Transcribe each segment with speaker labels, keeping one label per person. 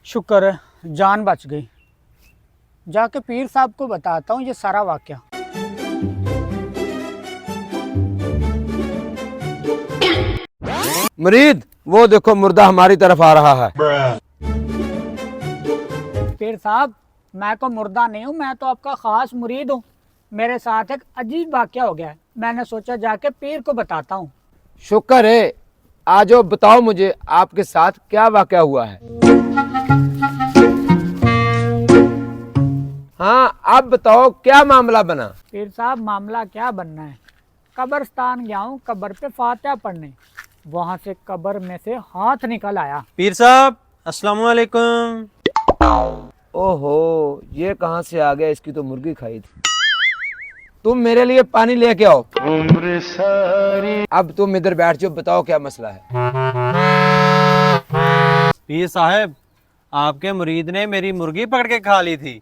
Speaker 1: शुक्र है जान बच गई। जाके पीर साहब को बताता हूँ ये सारा वाकया।
Speaker 2: मुरीद, वो देखो मुर्दा हमारी तरफ आ रहा है।
Speaker 1: पीर साहब, मैं को मुर्दा नहीं हूँ, मैं तो आपका खास मुरीद हूँ। मेरे साथ एक अजीब वाकया हो गया है, मैंने सोचा जाके पीर को बताता हूँ।
Speaker 2: शुक्र है, आजो बताओ मुझे आपके साथ क्या वाकया हुआ है। हाँ, आप बताओ क्या मामला बना।
Speaker 1: पीर साहब, मामला क्या बनना है, कब्रस्तान गया हूँ कब्र पे फातिहा पढ़ने, वहां से कब्र में से हाथ निकल आया।
Speaker 3: पीर साहब अस्सलाम वालेकुम।
Speaker 2: ओहो, ये कहाँ से आ गया, इसकी तो मुर्गी खाई थी। तुम मेरे लिए पानी लेके आओ। अब तुम इधर बैठ जाओ, बताओ क्या मसला है।
Speaker 3: पीर साहब, आपके मुरीद ने मेरी मुर्गी पकड़ के खा ली थी।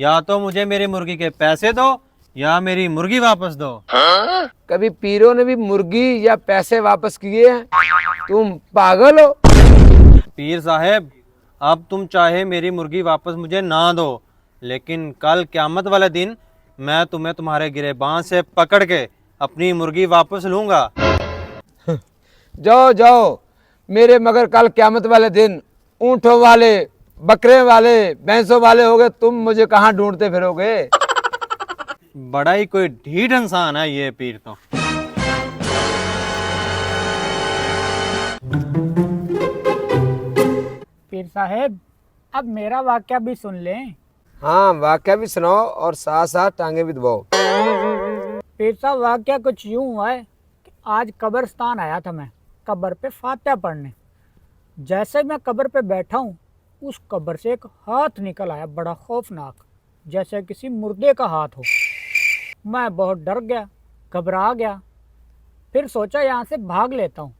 Speaker 3: या तो मुझे मेरी मुर्गी के पैसे दो या मेरी मुर्गी वापस दो।
Speaker 2: कभी पीरों ने भी मुर्गी या पैसे वापस किए हैं? तुम पागल हो।
Speaker 3: पीर साहब, अब तुम चाहे मेरी मुर्गी वापस मुझे ना दो, लेकिन कल क़यामत वाले दिन मैं तुम्हें तुम्हारे गिरेबान से पकड़ के अपनी मुर्गी वापस लूंगा।
Speaker 2: जाओ जाओ, मेरे मगर कल क़यामत वाले दिन ऊंटों वाले, बकरे वाले, भैंसों वाले होगे, तुम मुझे कहाँ ढूंढते फिरोगे।
Speaker 3: बड़ा ही कोई ढीठ इंसान है ये पीर तो।
Speaker 1: पीर साहब, अब मेरा वाकया भी सुन लें।
Speaker 2: हाँ, वाकया भी सुनाओ और साथ साथ टांगे भी दबाओ।
Speaker 1: पीर साहब, वाकया कुछ यूं हुआ है कि आज कब्रस्तान आया था मैं कब्र पे फातिहा पढ़ने। जैसे मैं कब्र पे बैठा हूँ, उस कब्र से एक हाथ निकल आया, बड़ा खौफनाक, जैसे किसी मुर्दे का हाथ हो। मैं बहुत डर गया, घबरा गया। फिर सोचा यहाँ से भाग लेता हूँ।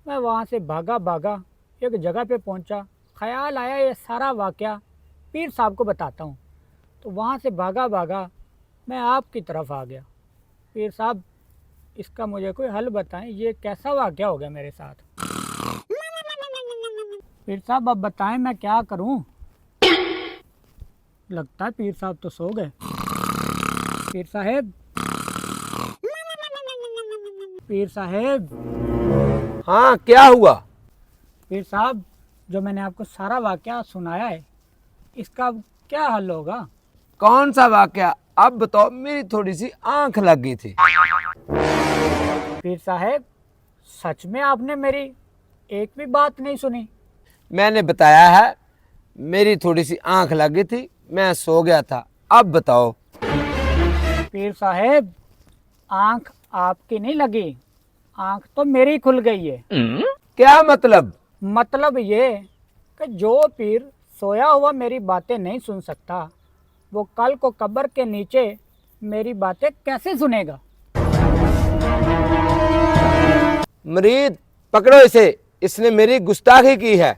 Speaker 1: मैं वहाँ से भागा भागा एक जगह पे पहुँचा। ख्याल आया ये सारा वाकया पीर साहब को बताता हूँ। तो वहाँ से भागा भागा मैं आपकी तरफ आ गया। पीर साहब, इसका मुझे कोई हल बताएं, ये कैसा वाकया हो गया मेरे साथ। पीर साहब, अब बताएं मैं क्या करूं। लगता है पीर साहब तो सो गए। पीर साहब, पीर साहब,
Speaker 2: हाँ, क्या हुआ।
Speaker 1: पीर साहब, जो मैंने आपको सारा वाकया सुनाया है, इसका अब क्या हल होगा।
Speaker 2: कौन सा वाकया, अब बताओ, मेरी थोड़ी सी आंख लग गई थी।
Speaker 1: पीर साहब, सच में आपने मेरी एक भी बात नहीं सुनी।
Speaker 2: मैंने बताया है, मेरी थोड़ी सी आंख लग गई थी, मैं सो गया था। अब बताओ।
Speaker 1: पीर साहब, आंख आपकी नहीं लगी, आंख तो मेरी खुल गई है।
Speaker 2: क्या मतलब।
Speaker 1: मतलब ये कि जो पीर सोया हुआ मेरी बातें नहीं सुन सकता, वो कल को कब्र के नीचे मेरी बातें कैसे सुनेगा।
Speaker 2: मुरीद, पकड़ो इसे, इसने मेरी गुस्ताखी की है।